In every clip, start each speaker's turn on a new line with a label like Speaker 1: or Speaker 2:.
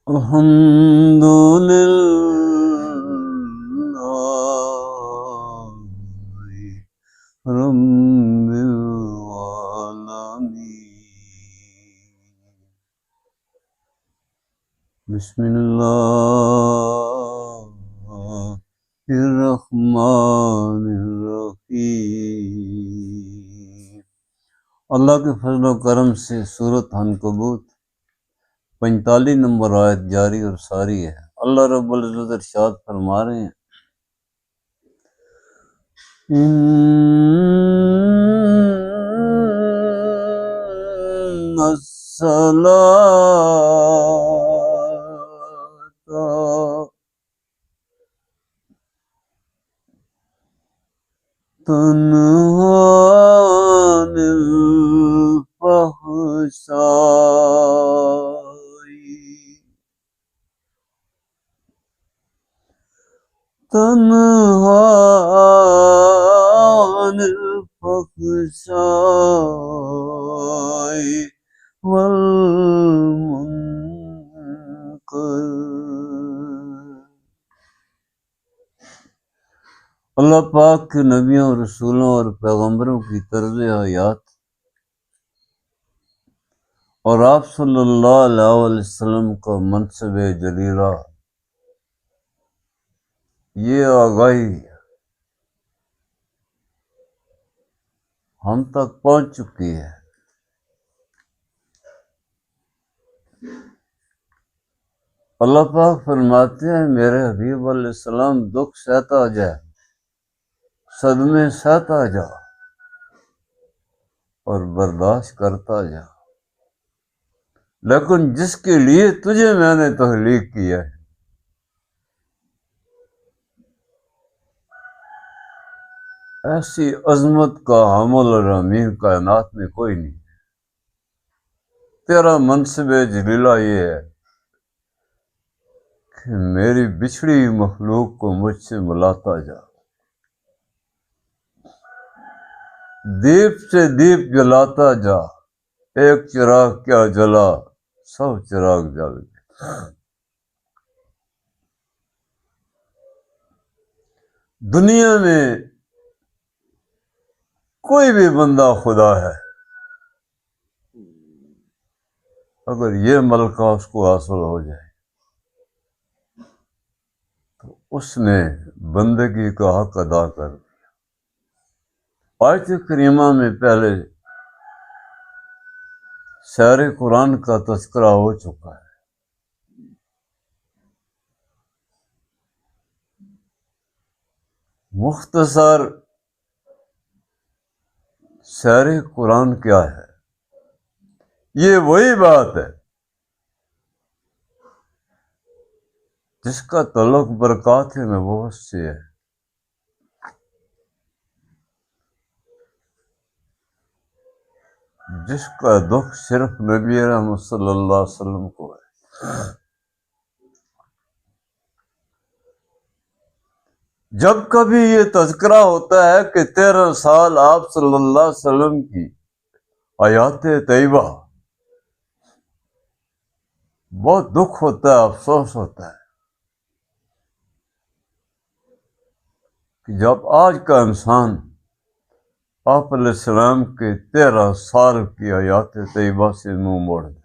Speaker 1: الحمد لله رب العالمين. بسم الله الرحمن الرحیم. اللہ کے فضل و کرم سے سورۃ عنکبوت 45 نمبر آیت جاری اور ساری ہے. اللہ رب العزت ارشاد فرما رہے ہیں ان الصلاۃ تنہی عن الفحشاء عن الفحشاء والمنکر. اللہ پاک کے نبیوں رسولوں اور پیغمبروں کی طرز حیات اور آپ صلی اللہ علیہ وسلم کا منصب جلیلہ یہ آگاہی ہم تک پہنچ چکی ہے. اللہ پاک فرماتے ہیں میرے حبیب علیہ السلام دکھ سہتا جائے، صدمے سہتا جا اور برداشت کرتا جا، لیکن جس کے لیے تجھے میں نے تخلیق کیا ہے ایسی عظمت کا حامل اور امین کائنات میں کوئی نہیں. تیرا منصب جلیلہ یہ ہے کہ میری بچھڑی مخلوق کو مجھ سے ملاتا جا، دیپ سے دیپ جلاتا جا. ایک چراغ کیا جلا، سب چراغ جل گئے. دنیا میں کوئی بھی بندہ خدا ہے اگر یہ ملکہ اس کو حاصل ہو جائے تو اس نے بندگی کا حق ادا کر دیا. آیت کریمہ میں پہلے شعر قرآن کا تذکرہ ہو چکا ہے. مختصر شعر قرآن کیا ہے؟ یہ وہی بات ہے جس کا تعلق برکات نبوت سے ہے. جس کا دکھ صرف نبی رحمت صلی اللہ علیہ وسلم کو ہے. جب کبھی یہ تذکرہ ہوتا ہے کہ 13 سال آپ صلی اللہ علیہ وسلم کی حیات طیبہ، بہت دکھ ہوتا ہے، افسوس ہوتا ہے کہ جب آج کا انسان آپ علیہ السلام کے 13 سال کی حیات طیبہ سے منہ موڑ جائے.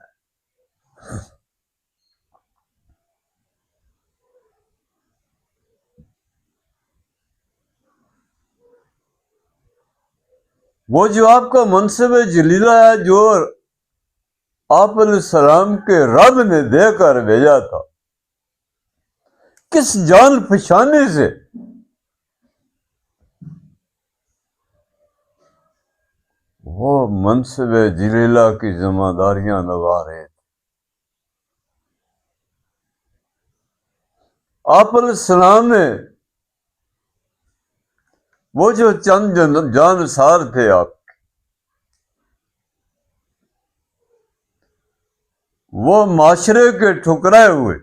Speaker 1: وہ جو آپ کا منصب جلیلہ ہے جو آپ علیہ السلام کے رب نے دے کر بھیجا تھا، کس جان فشانی سے وہ منصب جلیلہ کی ذمہ داریاں نبھا رہے تھے. آپ علیہ السلام نے وہ جو چند جانثار تھے آپ کے، وہ معاشرے کے ٹھکرائے ہوئے،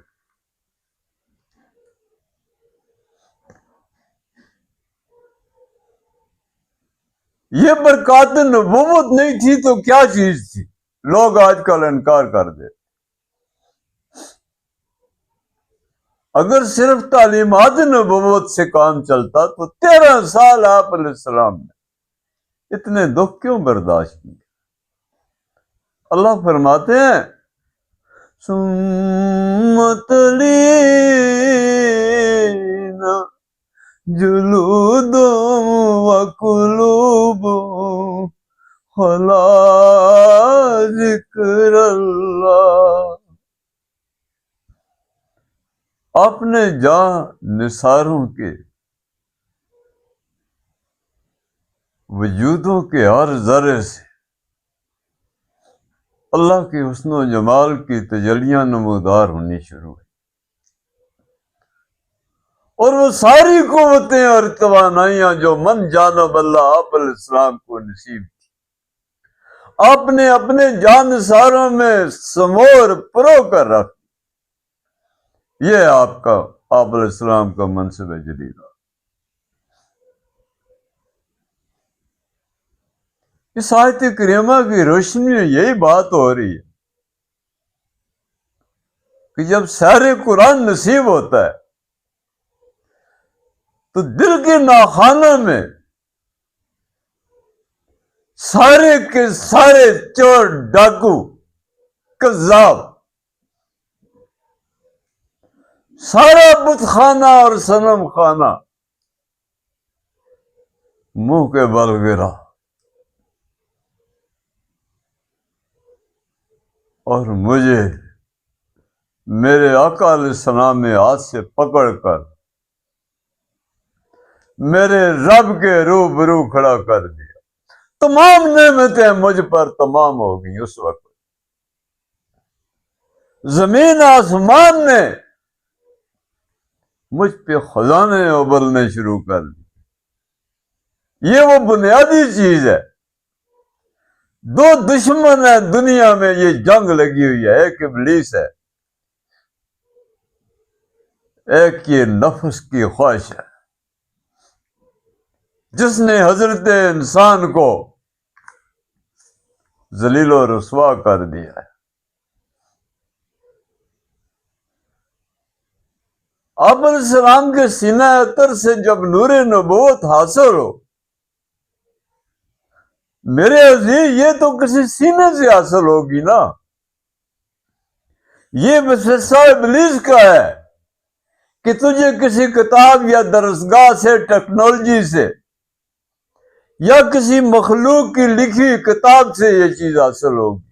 Speaker 1: یہ برکات نبوت نہیں تھی تو کیا چیز تھی؟ لوگ آج کل انکار کر دے. اگر صرف تعلیمات نبوت سے کام چلتا تو 13 سال آپ علیہ السلام نے اتنے دکھ کیوں برداشت کیے؟ اللہ فرماتے ہیں سمت جلود وقلوب خلا ذکر اللہ. اپنے جان نثاروں کے وجودوں کے ہر ذرے سے اللہ کی حسن و جمال کی تجلیاں نمودار ہونی شروع ہوئی، اور وہ ساری قوتیں اور توانائیاں جو من جانب اللہ آپ علیہ السلام کو نصیب تھی، آپ نے اپنے جانثاروں میں سمور پرو کر رکھ. یہ آپ کا آپ علیہ السلام کا منصب جلیلہ. اس آیت کریمہ کی روشنی میں یہی بات ہو رہی ہے کہ جب سیر قرآن نصیب ہوتا ہے تو دل کے ناخانوں میں سارے کے سارے چور ڈاکو کذاب سارا بت خانہ اور صنم خانہ منہ کے بل گرا، اور مجھے میرے آقا علیہ السلام نے ہاتھ سے پکڑ کر میرے رب کے روبرو کھڑا کر دیا. تمام نعمتیں مجھ پر تمام ہو گئی. اس وقت زمین آسمان نے مجھ پہ خزانے ابلنے شروع کر دی. یہ وہ بنیادی چیز ہے. دو دشمن ہیں دنیا میں، یہ جنگ لگی ہوئی ہے. ایک ابلیس ہے، ایک یہ نفس کی خواہش ہے جس نے حضرت انسان کو ذلیل و رسوا کر دیا ہے. آپ علیہ السلام کے سینہ اطہر سے جب نور نبوت حاصل ہو، میرے عزیز یہ تو کسی سینے سے حاصل ہوگی نا. یہ وسوسہ ابلیس کا ہے کہ تجھے کسی کتاب یا درسگاہ سے، ٹیکنالوجی سے، یا کسی مخلوق کی لکھی کتاب سے یہ چیز حاصل ہوگی.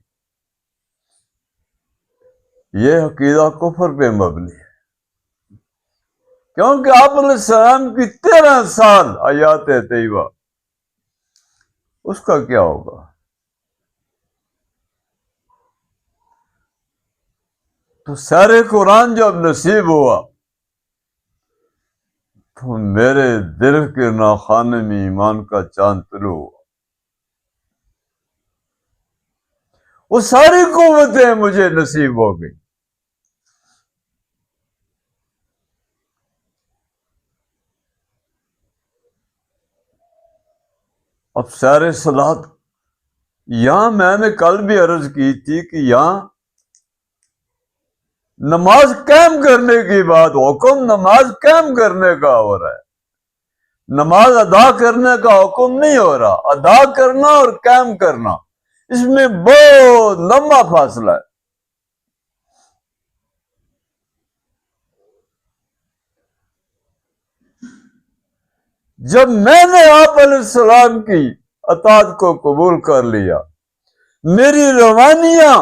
Speaker 1: یہ عقیدہ کفر پہ مبنی ہے، کیونکہ آپ علیہ السلام کی 13 سال حیات طیبہ، اس کا کیا ہوگا؟ تو سارے قرآن جب نصیب ہوا تو میرے دل کے ناخانے میں ایمان کا چاند طلوع ہوا. وہ ساری قوتیں مجھے نصیب ہو گئی. اب سارے صلات، یہاں میں نے کل بھی عرض کی تھی کہ یہاں نماز قائم کرنے کی بات، حکم نماز قائم کرنے کا ہو رہا ہے. نماز ادا کرنے کا حکم نہیں ہو رہا. ادا کرنا اور قائم کرنا، اس میں بہت لمبا فاصلہ ہے. جب میں نے آپ علیہ السلام کی اطاعت کو قبول کر لیا، میری روانیاں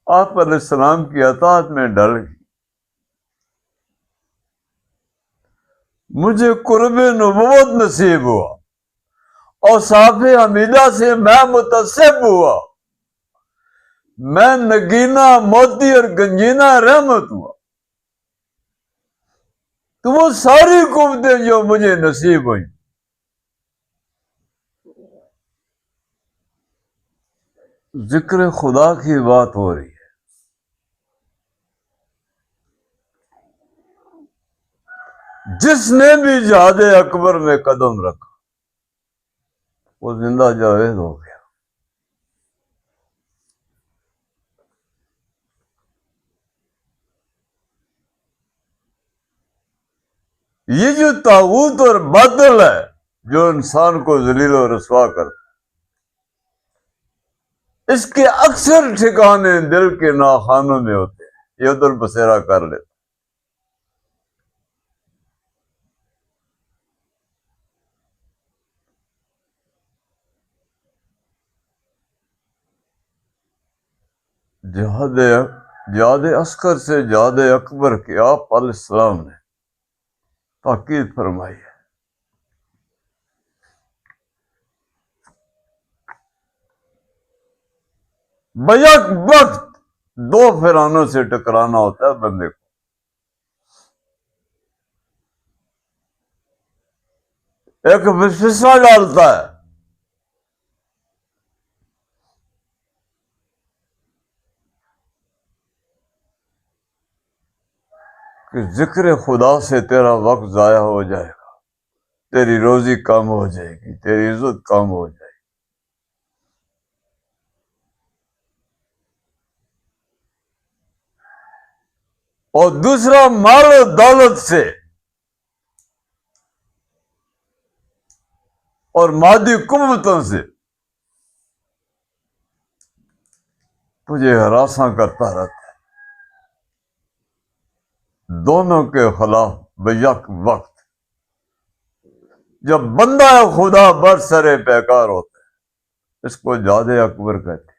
Speaker 1: آپ علیہ السلام کی اطاعت میں ڈل گئی. مجھے قرب نبوت نصیب ہوا، اوصاف حمیدہ سے میں متصف ہوا. میں نگینہ موتی اور گنجینہ رحمت ہوا. تو وہ ساری قوتیں جو مجھے نصیب ہوئیں، ذکر خدا کی بات ہو رہی ہے. جس نے بھی جہاد اکبر میں قدم رکھا وہ زندہ جاوید ہو گیا. یہ جو طاغوت اور باطل ہے جو انسان کو ذلیل و رسوا کرتا، اس کے اکثر ٹھکانے دل کے ناخانوں میں ہوتے ہیں، یہ ادھر بسیرا کر لیتا۔ جہاد اصغر سے جہاد اکبر کی آپ علیہ السلام نے تاکید فرمائی ہے۔ بیک وقت دو فرانوں سے ٹکرانا ہوتا ہے بندے کو، ایک وسوسہ ڈالتا ہے کہ ذکر خدا سے تیرا وقت ضائع ہو جائے گا، تیری روزی کم ہو جائے گی، تیری عزت کم ہو جائے گی۔ اور دوسرا مال و دولت سے اور مادی قوتوں سے تجھے ہراساں کرتا رہتا ہے، دونوں کے خلاف بیک وقت۔ جب بندہ خدا برسرے بیکار ہوتا ہے، اس کو جہاد اکبر کہتے ہیں۔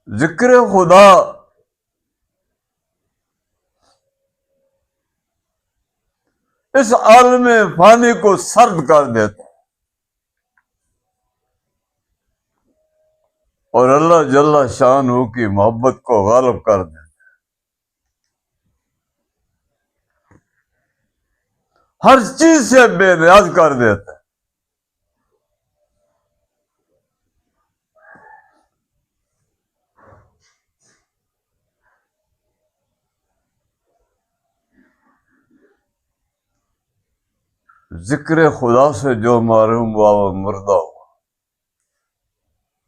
Speaker 1: ذکر خدا اس عالم فانی کو سرد کر دیتا ہے اور اللہ جل شانہ کی محبت کو غالب کر دیتا ہے، ہر چیز سے بے نیاز کر دیتا ہے۔ ذکر خدا سے جو محروم ہوا وہ مردہ ہوا،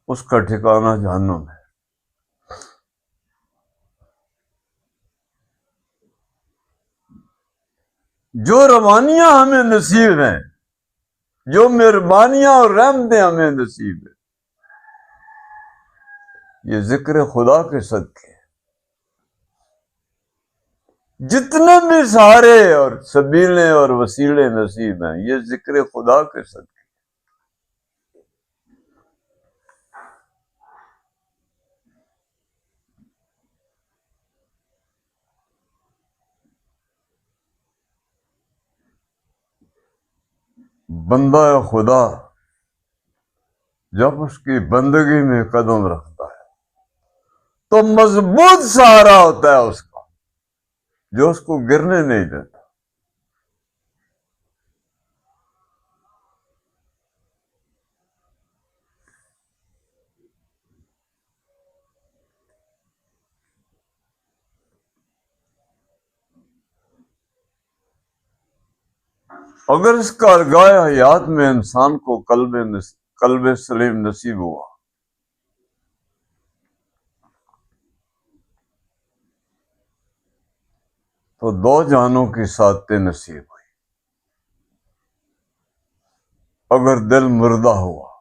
Speaker 1: اس کا ٹھکانہ جہنم ہے۔ جو روانیاں ہمیں نصیب ہیں، جو مہربانیاں اور رحمتیں ہمیں نصیب ہیں، یہ ذکر خدا کے صدقے ہیں۔ جتنے بھی سہارے اور سبیلیں اور وسیلے نصیب ہیں، یہ ذکر خدا کے صدقے۔ بندہ خدا جب اس کی بندگی میں قدم رکھتا ہے تو مضبوط سہارا ہوتا ہے اس کا، جو اس کو گرنے نہیں دیتا۔ اگر اس کارگاہ حیات میں انسان کو قلب سلیم نصیب ہوا تو دو جہانوں کی سعادتیں نصیب ہوئی۔ اگر دل مردہ ہوا